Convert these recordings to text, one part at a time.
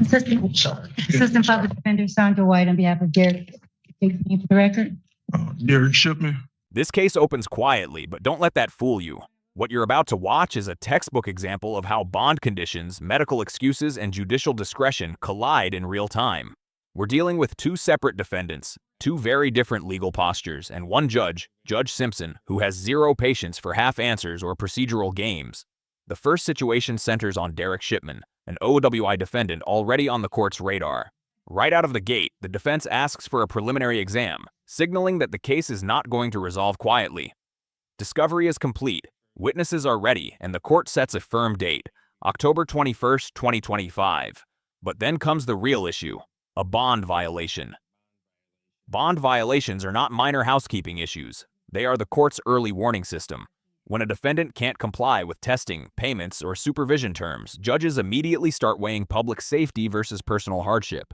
Assistant Public Defender Sandra White on behalf of Derek. Take the name for the record. Derek Shipman. This case opens quietly, but don't let that fool you. What you're about to watch is a textbook example of how bond conditions, medical excuses, and judicial discretion collide in real time. We're dealing with two separate defendants, two very different legal postures, and one judge, Judge Simpson, who has zero patience for half answers or procedural games. The first situation centers on Derek Shipman, an OWI defendant already on the court's radar. Right out of the gate, the defense asks for a preliminary exam, signaling that the case is not going to resolve quietly. Discovery is complete, witnesses are ready, and the court sets a firm date, October 21st, 2025. But then comes the real issue, a bond violation. Bond violations are not minor housekeeping issues. They are the court's early warning system. When a defendant can't comply with testing, payments, or supervision terms, judges immediately start weighing public safety versus personal hardship.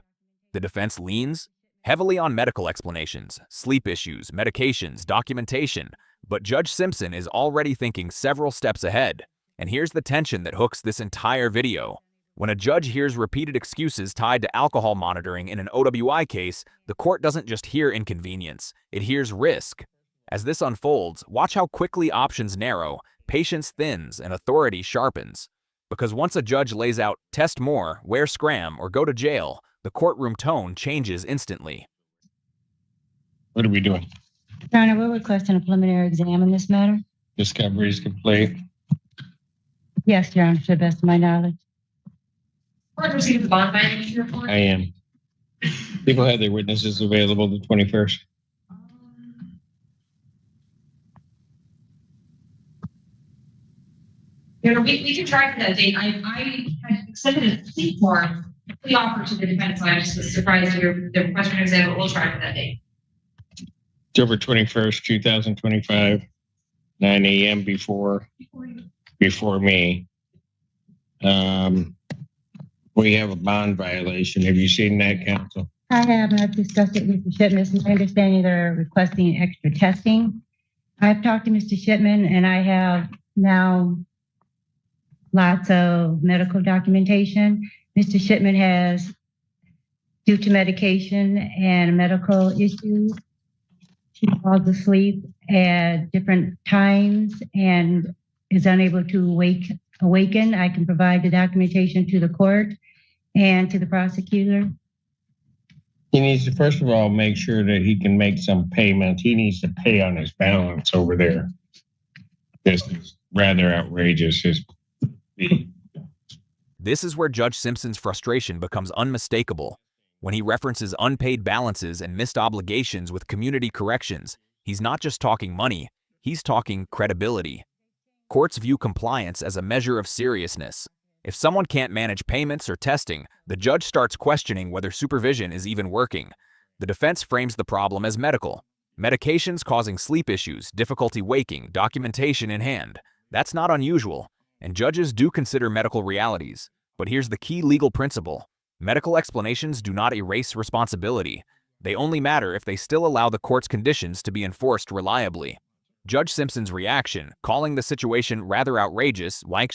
The defense leans heavily on medical explanations, sleep issues, medications, documentation, but Judge Simpson is already thinking several steps ahead. And here's the tension that hooks this entire video. When a judge hears repeated excuses tied to alcohol monitoring in an OWI case, the court doesn't just hear inconvenience, it hears risk. As this unfolds, watch how quickly options narrow, patience thins, and authority sharpens. Because once a judge lays out, test more, wear SCRAM, or go to jail, the courtroom tone changes instantly. What are we doing? Your Honor, we're requesting a preliminary exam in this matter. Discovery is complete. Yes, Your Honor, to the best of my knowledge. Court received the bond violation report. I am. People have their witnesses available the 21st. You know, we can try for that date. I had extended a plea form, plea offer to the defense, so I just was surprised to hear the question exam, but we'll try for that date. October 21st, 2025, 9 a.m. before me. We have a bond violation. Have you seen that, counsel? I have not discussed it with Mr. Shipman. It's my understanding they're requesting extra testing. I've talked to Mr. Shipman, and I have now lots of medical documentation. Mr. Shipman has, due to medication and medical issues, he falls asleep at different times and is unable to awaken. I can provide the documentation to the court and to the prosecutor. He needs to, first of all, make sure that he can make some payment. He needs to pay on his balance over there. This is rather outrageous. This is where Judge Simpson's frustration becomes unmistakable. When he references unpaid balances and missed obligations with community corrections, he's not just talking money, he's talking credibility. Courts view compliance as a measure of seriousness. If someone can't manage payments or testing, the judge starts questioning whether supervision is even working. The defense frames the problem as medical. Medications causing sleep issues, difficulty waking, documentation in hand. That's not unusual, and judges do consider medical realities. But here's the key legal principle. Medical explanations do not erase responsibility. They only matter if they still allow the court's conditions to be enforced reliably. Judge Simpson's reaction, calling the situation rather outrageous, like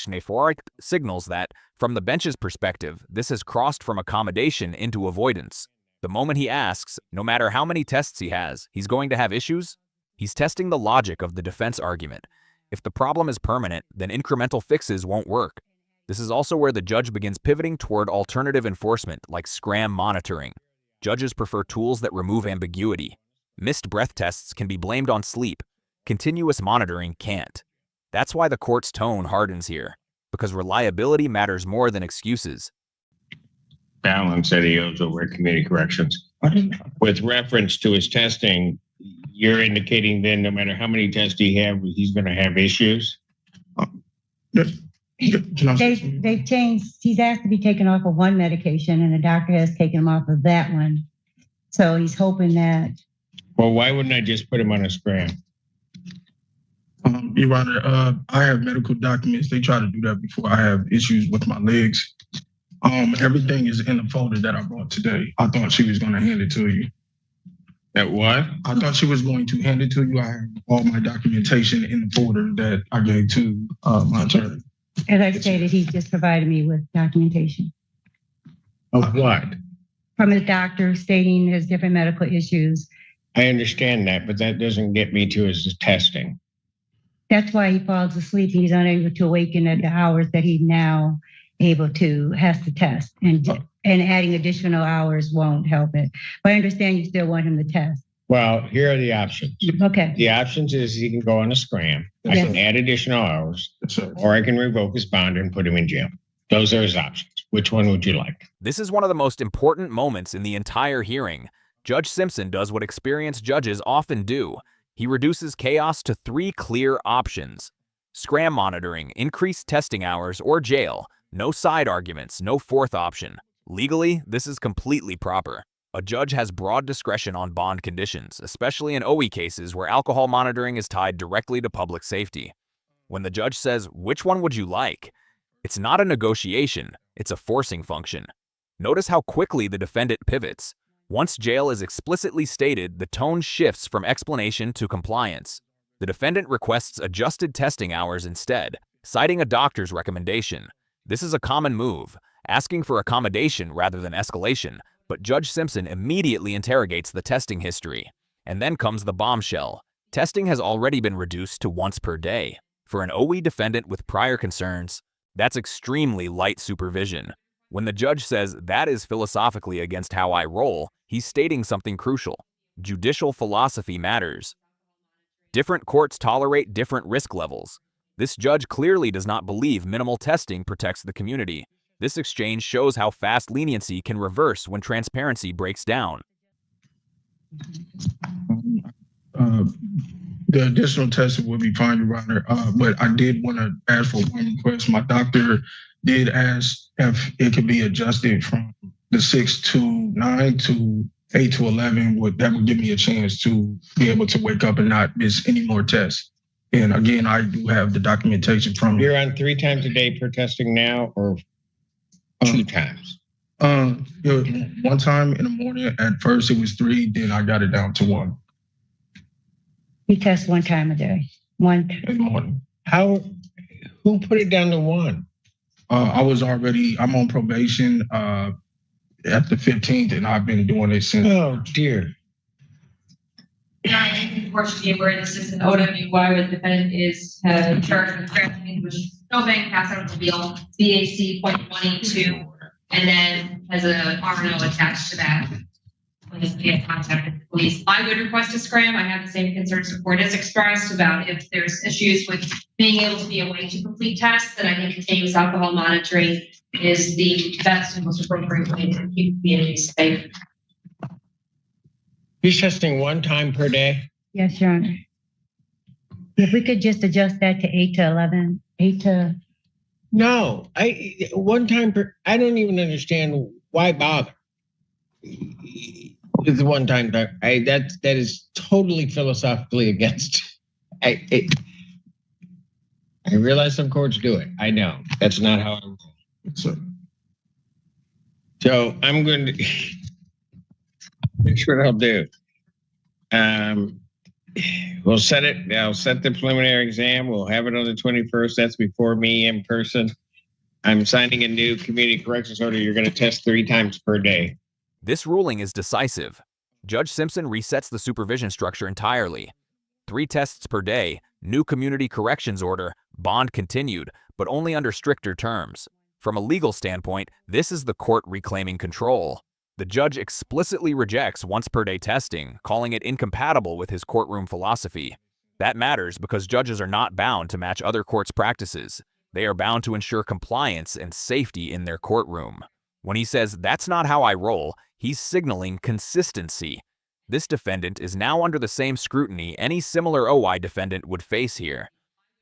signals that, from the bench's perspective, this has crossed from accommodation into avoidance. The moment he asks, no matter how many tests he has, he's going to have issues, he's testing the logic of the defense argument. If the problem is permanent, then incremental fixes won't work. This is also where the judge begins pivoting toward alternative enforcement, like SCRAM monitoring. Judges prefer tools that remove ambiguity. Missed breath tests can be blamed on sleep. Continuous monitoring can't. That's why the court's tone hardens here, because reliability matters more than excuses. Balance that he owes over at community corrections. With reference to his testing, you're indicating then no matter how many tests he has, he's going to have issues? They've changed. He's asked to be taken off of one medication, and the doctor has taken him off of that one. So he's hoping that. Well, why wouldn't I just put him on a SCRAM? Your Honor, I have medical documents. They try to do that before I have issues with my legs. Everything is in the folder that I brought today. I thought she was going to hand it to you. That what? I thought she was going to hand it to you. I have all my documentation in the folder that I gave to my attorney. As I stated, he just provided me with documentation. Of what? from his doctor stating his different medical issues. I understand that, but that doesn't get me to his testing. That's why he falls asleep. He's unable to awaken at the hours that he's now has to test. And adding additional hours won't help it. But I understand you still want him to test. Well, here are the options. Okay. The options is he can go on a SCRAM. I Yes. can add additional hours, Yes, sir. or I can revoke his bond and put him in jail. Those are his options. Which one would you like? This is one of the most important moments in the entire hearing. Judge Simpson does what experienced judges often do. He reduces chaos to 3 clear options: SCRAM monitoring, increased testing hours, or jail. No side arguments, no fourth option. Legally, this is completely proper. A judge has broad discretion on bond conditions, especially in OWI cases where alcohol monitoring is tied directly to public safety. When the judge says, "Which one would you like?" it's not a negotiation, it's a forcing function. Notice how quickly the defendant pivots. Once jail is explicitly stated, the tone shifts from explanation to compliance. The defendant requests adjusted testing hours instead, citing a doctor's recommendation. This is a common move, asking for accommodation rather than escalation, but Judge Simpson immediately interrogates the testing history. And then comes the bombshell. Testing has already been reduced to once per day. For an OWI defendant with prior concerns, that's extremely light supervision. When the judge says that is philosophically against how I roll, he's stating something crucial. Judicial philosophy matters. Different courts tolerate different risk levels. This judge clearly does not believe minimal testing protects the community. This exchange shows how fast leniency can reverse when transparency breaks down. The additional testing will be fine, Your Honor. But I did want to ask for one request. My doctor did ask if it could be adjusted from the 6 to 9 to 8 to 11. That would give me a chance to be able to wake up and not miss any more tests. And again, I do have the documentation from You're on 3 times a day per testing now, or 2 times? One time in the morning. At first it was 3, then I got it down to 1 He tests 1 time a day. in the morning. Who put it down to 1? I'm on probation at the 15th, and I've been doing it since. Oh, dear. Yeah, I think unfortunately where this is an OWI where the defendant is charged with trafficking, which no bank pass out of the bill, BAC .22, and then has a RNO attached to that. When he's in contact with the police, I would request a SCRAM. I have the same concerns the court has expressed about if there's issues with being able to be awake to complete tests, then I think continuous alcohol monitoring is the best and most appropriate way to keep communities safe. He's testing 1 time per day? Yes, Your Honor. If we could just adjust that to 8 to 11, 8 to... No, 1 time per, I don't even understand why bother. It's 1 time, that is totally philosophically against. I realize some courts do it. I know that's not how I roll. So I'm going to. Here's what I'll do. We'll set it. I'll set the preliminary exam. We'll have it on the 21st. That's before me in person. I'm signing a new community corrections order. You're going to test 3 times per day. This ruling is decisive. Judge Simpson resets the supervision structure entirely. 3 tests per day, new community corrections order, bond continued, but only under stricter terms. From a legal standpoint, this is the court reclaiming control. The judge explicitly rejects once-per-day testing, calling it incompatible with his courtroom philosophy. That matters because judges are not bound to match other courts' practices. They are bound to ensure compliance and safety in their courtroom. When he says, "That's not how I roll," he's signaling consistency. This defendant is now under the same scrutiny any similar OWI defendant would face here.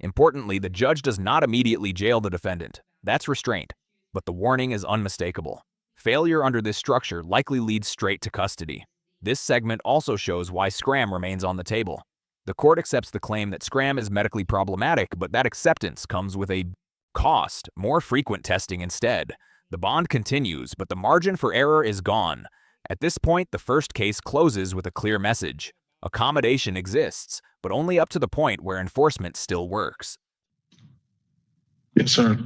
Importantly, the judge does not immediately jail the defendant. That's restraint. But the warning is unmistakable. Failure under this structure likely leads straight to custody. This segment also shows why SCRAM remains on the table. The court accepts the claim that SCRAM is medically problematic, but that acceptance comes with a cost, more frequent testing instead. The bond continues, but the margin for error is gone. At this point, the first case closes with a clear message. Accommodation exists, but only up to the point where enforcement still works. Yes, sir.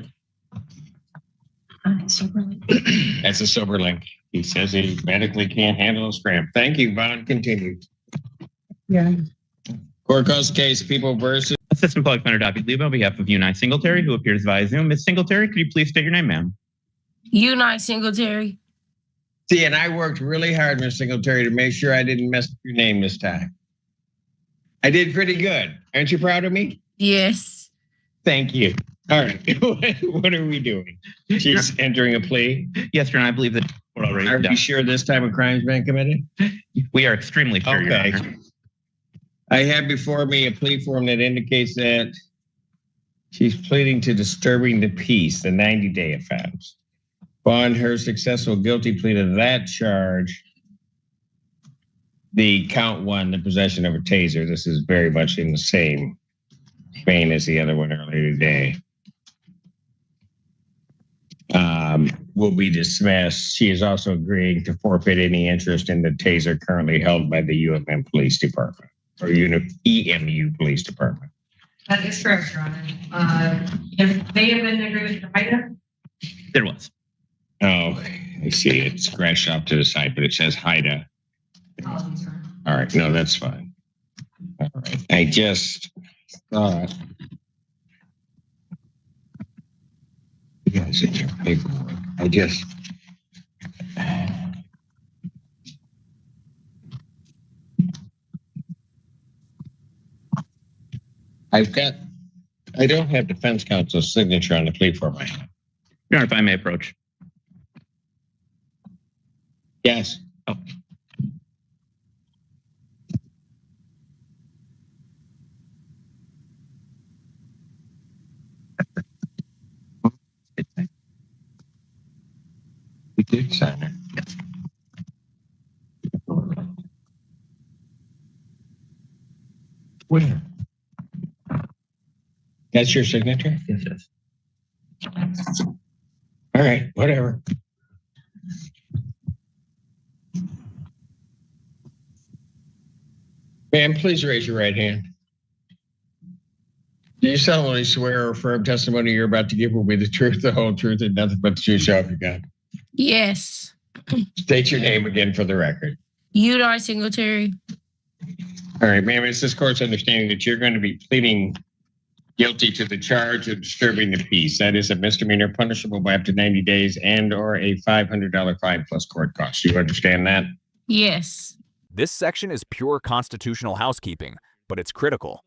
That's a sober link. He says he medically can't handle a SCRAM. Thank you, Bond. Continue. Yeah. Court calls case People versus. Assistant Public Defender Dobby Lebo on behalf of Unite Singletary, who appears via Zoom. Ms. Singletary, could you please state your name, ma'am? Unite Singletary. See, and I worked really hard, Ms. Singletary, to make sure I didn't mess up your name this time. I did pretty good. Aren't you proud of me? Yes. Thank you. All right. What are we doing? She's entering a plea. Yes, Your Honor, I believe that we're already Are done. you sure this time a crime's been committed? We are extremely sure, Your Okay. Honor. I have before me a plea form that indicates that she's pleading to disturbing the peace, the 90-day offense. Upon her successful guilty plea to that charge, the count one, the possession of a taser, this is very much in the same vein as the other one earlier today, will be dismissed. She is also agreeing to forfeit any interest in the taser currently held by the UMM Police Department or EMU Police Department. That is correct, Your Honor. If they have been in agreement to Haida, There was. Oh, I see. It's scratched off to the side, but it says Haida. apologies, Your Honor. All right. No, that's fine. All right. I just thought. You guys in your paperwork. I just. I don't have defense counsel's signature on the plea form. Your Honor, if I may approach. Yes. Oh. We did sign it. Yes. Where? That's your signature? Yes, yes. All right, whatever. Ma'am, please raise your right hand. Do you solemnly swear or affirm testimony you're about to give will be the truth, the whole truth, and nothing but the truth, so help you God? Yes. State your name again for the record. Unite Singletary. All right, ma'am, it's this court's understanding that you're going to be pleading guilty to the charge of disturbing the peace. That is a misdemeanor punishable by up to 90 days and or a $500 fine plus court costs. You understand that? Yes. This section is pure constitutional housekeeping, but it's critical.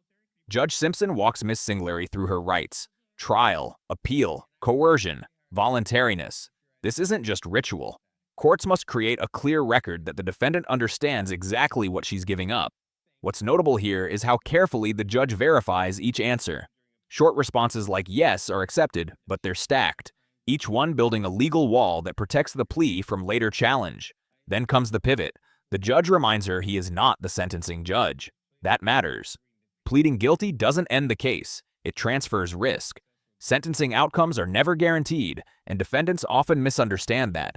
Judge Simpson walks Ms. Singletary through her rights: trial, appeal, coercion, voluntariness. This isn't just ritual. Courts must create a clear record that the defendant understands exactly what she's giving up. What's notable here is how carefully the judge verifies each answer. Short responses like yes are accepted, but they're stacked, each one building a legal wall that protects the plea from later challenge. Then comes the pivot. The judge reminds her he is not the sentencing judge. That matters. Pleading guilty doesn't end the case. It transfers risk. Sentencing outcomes are never guaranteed, and defendants often misunderstand that.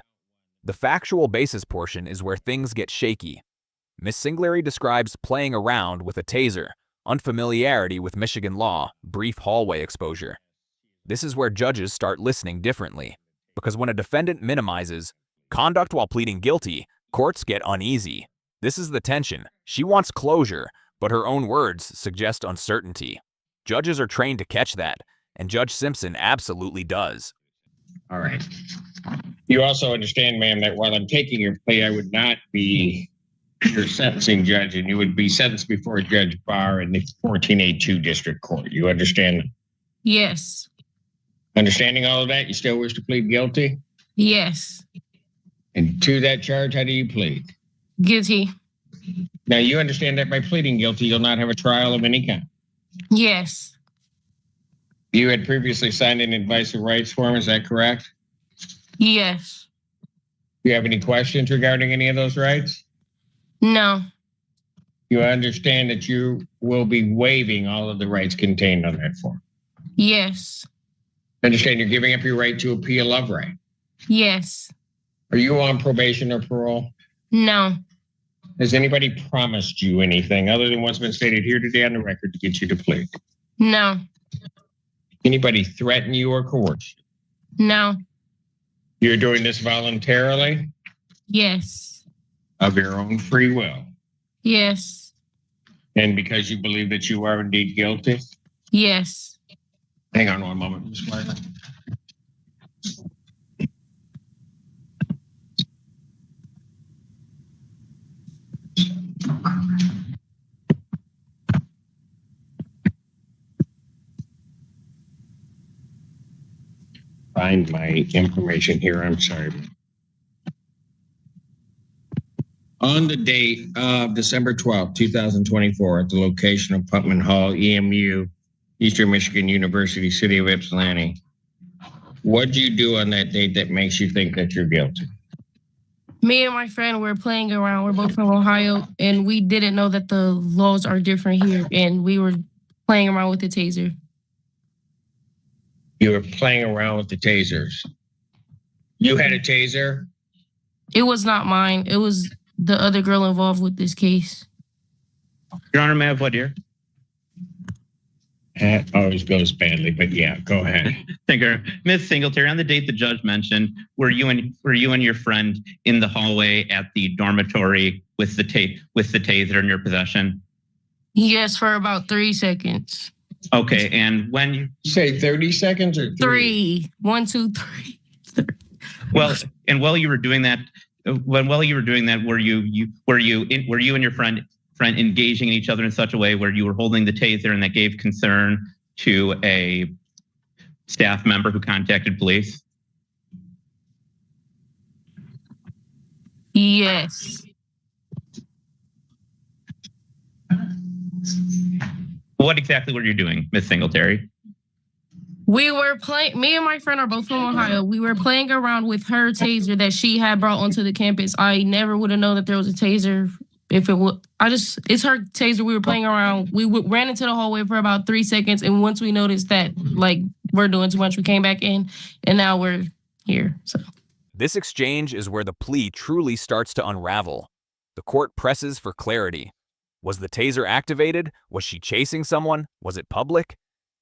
The factual basis portion is where things get shaky. Ms. Singletary describes playing around with a taser, unfamiliarity with Michigan law, brief hallway exposure. This is where judges start listening differently, because when a defendant minimizes conduct while pleading guilty, courts get uneasy. This is the tension. She wants closure, but her own words suggest uncertainty. Judges are trained to catch that, and Judge Simpson absolutely does. All right. You also understand, ma'am, that while I'm taking your plea, I would not be your sentencing judge, and you would be sentenced before Judge Barr in the 14A2 District Court. You understand? Yes. Understanding all of that, you still wish to plead guilty? Yes. And to that charge, how do you plead? Guilty. Now, you understand that by pleading guilty, you'll not have a trial of any kind. Yes. You had previously signed an advice of rights form, is that correct? Yes. Do you have any questions regarding any of those rights? No. You understand that you will be waiving all of the rights contained on that form. Yes. Understand you're giving up your right to appeal of right. Yes. Are you on probation or parole? No. Has anybody promised you anything other than what's been stated here today on the record to get you to plead? No. Anybody threaten you or coerce you? No. You're doing this voluntarily Yes. of your own free will, Yes. and because you believe that you are indeed guilty. Yes. Hang on one moment, Ms. Wiley. Find my information here. I'm sorry. On the date of December 12th, 2024, at the location of Putman Hall, EMU, Eastern Michigan University, City of Ypsilanti, what did you do on that date that makes you think that you're guilty? Me and my friend were playing around. We're both from Ohio, and we didn't know that the laws are different here, and we were playing around with the taser. You were playing around with the tasers. You had a taser? It was not mine. It was the other girl involved with this case. Your Honor, may I have what here? That always goes badly, but yeah, go ahead. Thank you. Ms. Singletary, on the date the judge mentioned, were you and your friend in the hallway at the dormitory with the taser in your possession? Yes, for about 3 seconds. Okay, and when you Say 30 seconds or 3. 1, 2, 3. while you were doing that, were you and your friend engaging in each other in such a way where you were holding the taser and that gave concern to a staff member who contacted police? Yes. What exactly were you doing, Ms. Singletary? We were playing, me and my friend are both from Ohio. We were playing around with her taser that she had brought onto the campus. I never would have known that there was a taser if it would. It's her taser. We were playing around. We ran into the hallway for about 3 seconds. And once we noticed that, like, we're doing too much, we came back in and now we're here. So This exchange is where the plea truly starts to unravel. The court presses for clarity. Was the taser activated? Was she chasing someone? Was it public?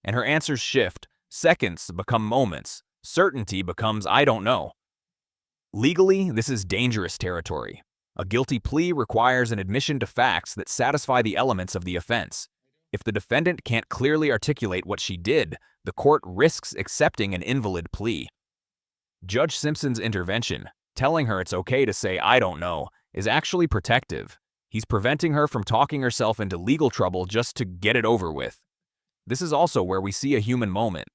And her answers shift. Seconds become moments. Certainty becomes I don't know. Legally, this is dangerous territory. A guilty plea requires an admission to facts that satisfy the elements of the offense. If the defendant can't clearly articulate what she did, the court risks accepting an invalid plea. Judge Simpson's intervention, telling her it's okay to say I don't know, is actually protective. He's preventing her from talking herself into legal trouble just to get it over with. This is also where we see a human moment.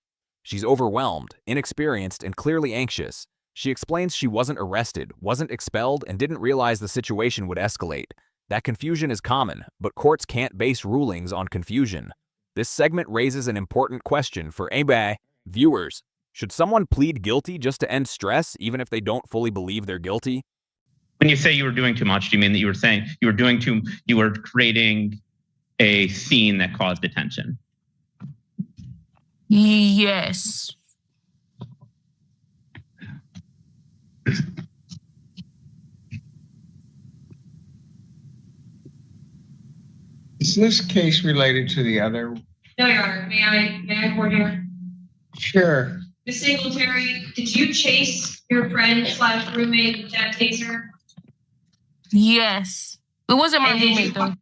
She's overwhelmed, inexperienced, and clearly anxious. She explains she wasn't arrested, wasn't expelled, and didn't realize the situation would escalate. That confusion is common, but courts can't base rulings on confusion. This segment raises an important question for ABA viewers. Should someone plead guilty just to end stress, even if they don't fully believe they're guilty? When you say you were doing too much, do you mean that you were saying you were creating a scene that caused attention? yes. Is this case related to the other? No, Your Honor, may I report here? Sure. Ms. Singletary, did you chase your friend / roommate with that taser? Yes. It wasn't my And did roommate you- though.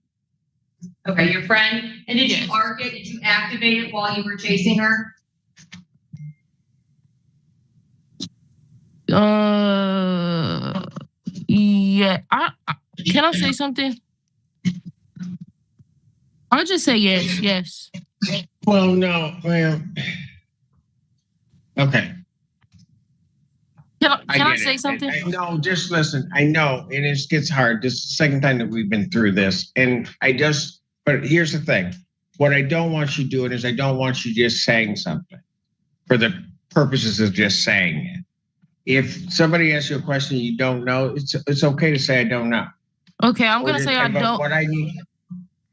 Okay, your friend. And did Yes. you arc it? Did you activate it while you were chasing her? Yeah. Can I say something? I'll just say yes. Yes. Well, no, well. Okay. Can I get say it. something? No, just listen. I know, and it gets hard. This is the second time that we've been through this. But here's the thing. What I don't want you doing is I don't want you just saying something for the purposes of just saying it. If somebody asks you a question you don't know, it's okay to say I don't know. Okay, I'm gonna say I don't. What I need.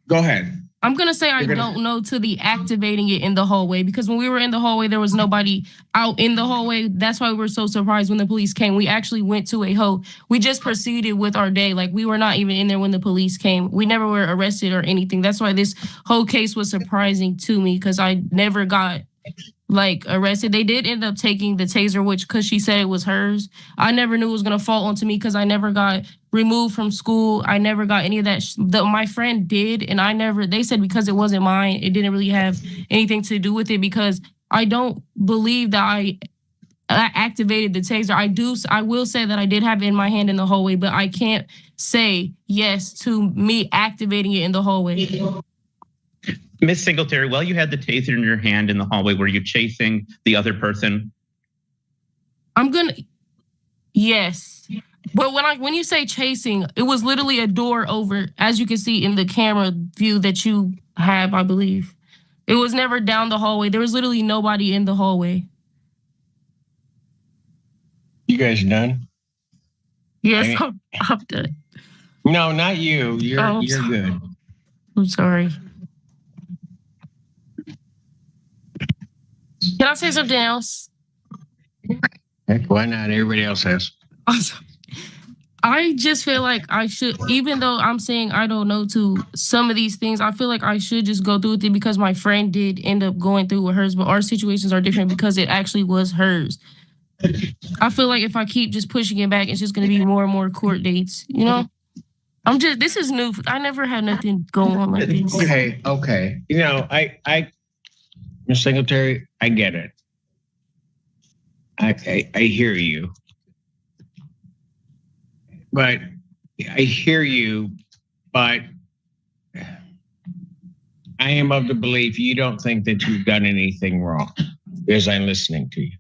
Go ahead. I'm gonna say I don't know to the activating it in the hallway, because when we were in the hallway, there was nobody out in the hallway. That's why we were so surprised when the police came. We actually went to we just proceeded with our day. Like, we were not even in there when the police came. We never were arrested or anything. That's why this whole case was surprising to me, because I never got like arrested. They did end up taking the taser, which because she said it was hers. I never knew it was gonna fall onto me because I never got removed from school. I never got any of that. My friend did, and I never. They said because it wasn't mine, it didn't really have anything to do with it because I don't believe that I activated the taser. I will say that I did have it in my hand in the hallway, but I can't say yes to me activating it in the hallway. Miss Singletary, while you had the taser in your hand in the hallway, were you chasing the other person? Yes. But when you say chasing, it was literally a door over, as you can see in the camera view that you have, I believe. It was never down the hallway. There was literally nobody in the hallway. You guys done? Yes, I'm done. No, not you. You're sorry. good. I'm sorry. Can I say something else? Heck, why not? Everybody else has. I just feel like I should, even though I'm saying I don't know to some of these things, I feel like I should just go through with it because my friend did end up going through with hers, but our situations are different because it actually was hers. I feel like if I keep just pushing it back, it's just going to be more and more court dates, you know? This is new. I never had nothing going on like this. Okay. You know, I Ms. Singletary, I get it. I hear you. But I hear you, but I am of the belief you don't think that you've done anything wrong as I'm listening to you.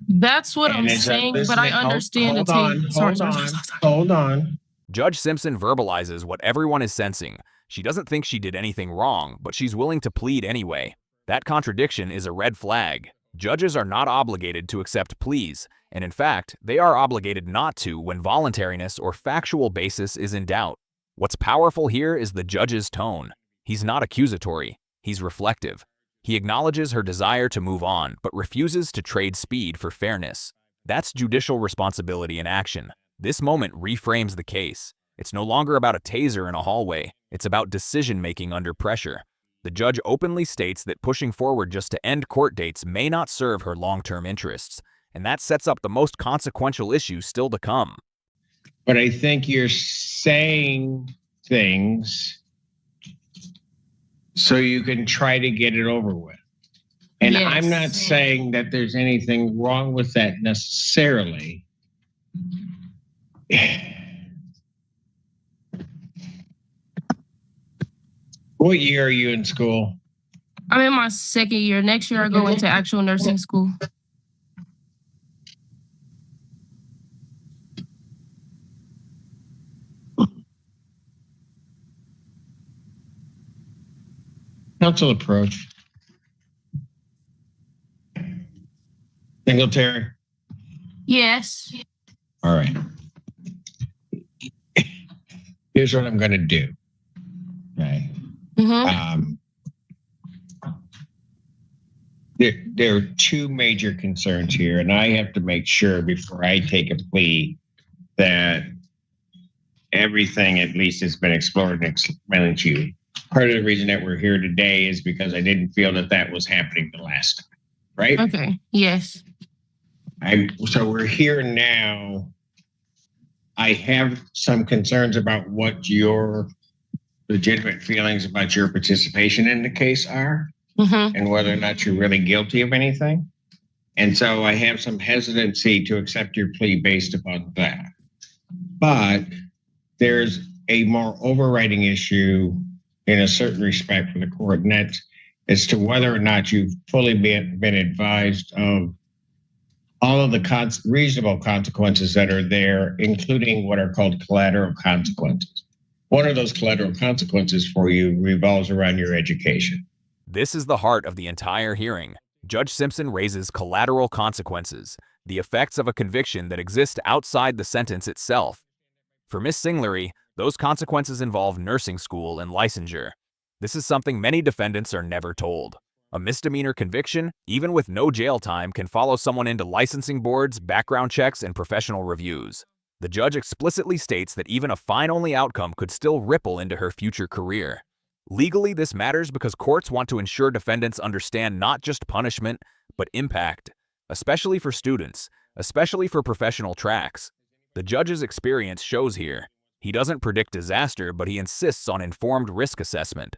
That's what I'm saying, but I understand the tape. Hold on. Judge Simpson verbalizes what everyone is sensing. She doesn't think she did anything wrong, but she's willing to plead anyway. That contradiction is a red flag. Judges are not obligated to accept pleas, and in fact, they are obligated not to when voluntariness or factual basis is in doubt. What's powerful here is the judge's tone. He's not accusatory, he's reflective. He acknowledges her desire to move on, but refuses to trade speed for fairness. That's judicial responsibility in action. This moment reframes the case. It's no longer about a taser in a hallway. It's about decision-making under pressure. The judge openly states that pushing forward just to end court dates may not serve her long-term interests, and that sets up the most consequential issue still to come. But I think you're saying things so you can try to get it over with. And Yes. I'm not saying that there's anything wrong with that necessarily. What year are you in school? I'm in my second year. Next year, I go into actual nursing school. Council approach. Singletary. Yes. All right. Here's what I'm going to do. Okay. Mm-hmm. There are two major concerns here, and I have to make sure before I take a plea that everything at least has been explored and explained to you. Part of the reason that we're here today is because I didn't feel that that was happening the last time, right? Okay. Yes. So we're here now. I have some concerns about what your legitimate feelings about your participation in the case are, and whether or not you're really guilty of anything. And so I have some hesitancy to accept your plea based upon that. But there's a more overriding issue in a certain respect for the court, and that's as to whether or not you've fully been advised of all of the reasonable consequences that are there, including what are called collateral consequences. One of those collateral consequences for you revolves around your education. This is the heart of the entire hearing. Judge Simpson raises collateral consequences, the effects of a conviction that exist outside the sentence itself. For Ms. Singlery, those consequences involve nursing school and licensure. This is something many defendants are never told. A misdemeanor conviction, even with no jail time, can follow someone into licensing boards, background checks, and professional reviews. The judge explicitly states that even a fine-only outcome could still ripple into her future career. Legally, this matters because courts want to ensure defendants understand not just punishment, but impact, especially for students, especially for professional tracks. The judge's experience shows here. He doesn't predict disaster, but he insists on informed risk assessment.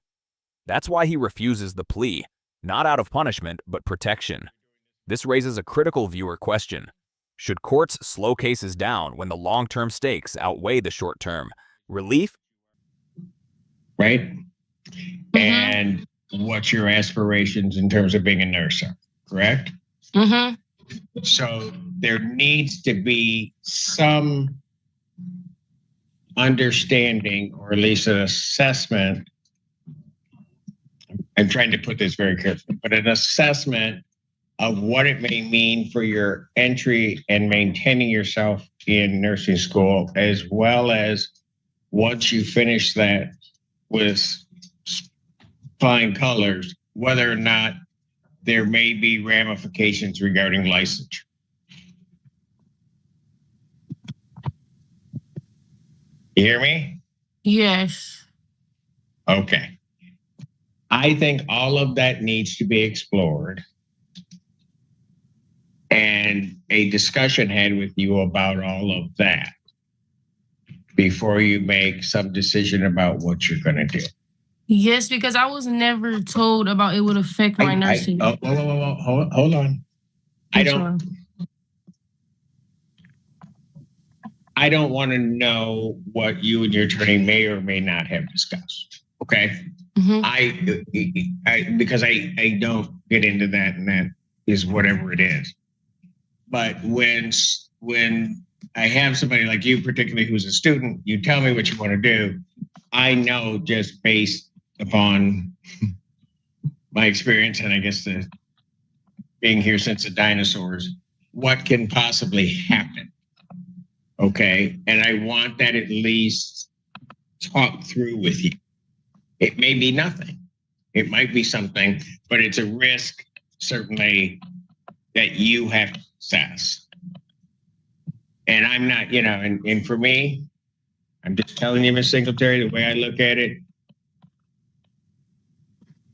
That's why he refuses the plea, not out of punishment, but protection. This raises a critical viewer question. Should courts slow cases down when the long-term stakes outweigh the short-term? Relief? Right? And what's your aspirations in terms of being a nurse are, correct? So there needs to be some understanding, or at least an assessment. I'm trying to put this very carefully, but an assessment of what it may mean for your entry and maintaining yourself in nursing school, as well as once you finish that with flying colors, whether or not there may be ramifications regarding licensure. You hear me? Yes. Okay. I think all of that needs to be explored and a discussion had with you about all of that before you make some decision about what you're going to do. Yes, because I was never told about it would affect my nursing. Hold on. I don't want to know what you and your attorney may or may not have discussed. Okay. Because I don't get into that, and that is whatever it is. But when I have somebody like you, particularly who's a student, you tell me what you want to do. I know, just based upon my experience, and I guess being here since the dinosaurs, what can possibly happen. Okay. And I want that at least talked through with you. It may be nothing. It might be something, but it's a risk, certainly, that you have to assess. And I'm not, and for me, I'm just telling you, Ms. Singletary, the way I look at it,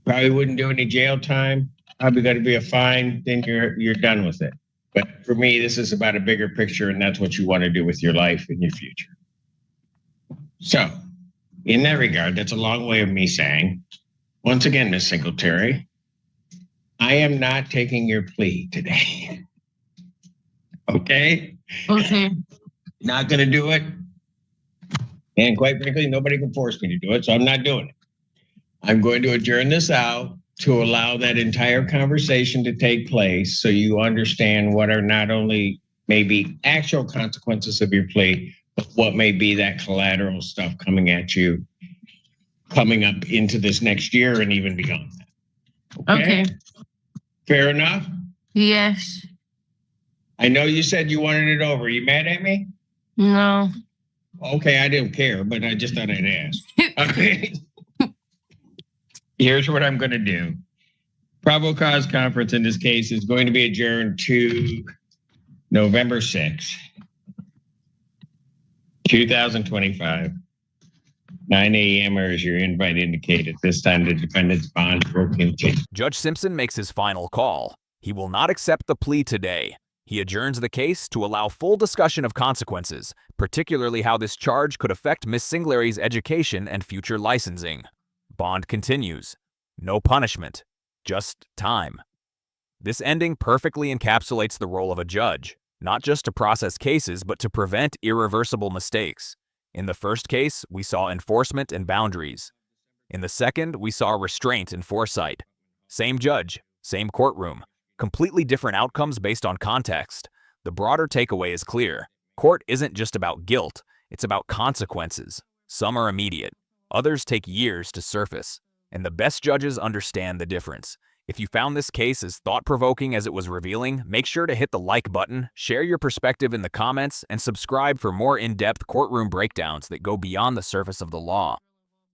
probably wouldn't do any jail time. Probably going to be a fine, then you're done with it. But for me, this is about a bigger picture, and that's what you want to do with your life and your future. So, in that regard, that's a long way of me saying, once again, Ms. Singletary, I am not taking your plea today. Okay? Okay. Not going to do it. And quite frankly, nobody can force me to do it, so I'm not doing it. I'm going to adjourn this out to allow that entire conversation to take place so you understand what are not only maybe actual consequences of your plea, but what may be that collateral stuff coming at you, coming up into this next year and even beyond that. Okay. Fair enough? Yes. I know you said you wanted it over. You mad at me? No. Okay, I didn't care, but I just thought I'd ask. Okay. Here's what I'm going to do. Probable cause conference in this case is going to be adjourned to November 6th, 2025, 9 a.m. or as your invite indicated. This time the defendant's bond will continue. Judge Simpson makes his final call. He will not accept the plea today. He adjourns the case to allow full discussion of consequences, particularly how this charge could affect Miss Singlary's education and future licensing. Bond continues. No punishment, just time. This ending perfectly encapsulates the role of a judge, not just to process cases, but to prevent irreversible mistakes. In the first case, we saw enforcement and boundaries. In the second, we saw restraint and foresight. Same judge, same courtroom, completely different outcomes based on context. The broader takeaway is clear. Court isn't just about guilt, it's about consequences. Some are immediate, others take years to surface. And the best judges understand the difference. If you found this case as thought-provoking as it was revealing, make sure to hit the like button, share your perspective in the comments, and subscribe for more in-depth courtroom breakdowns that go beyond the surface of the law.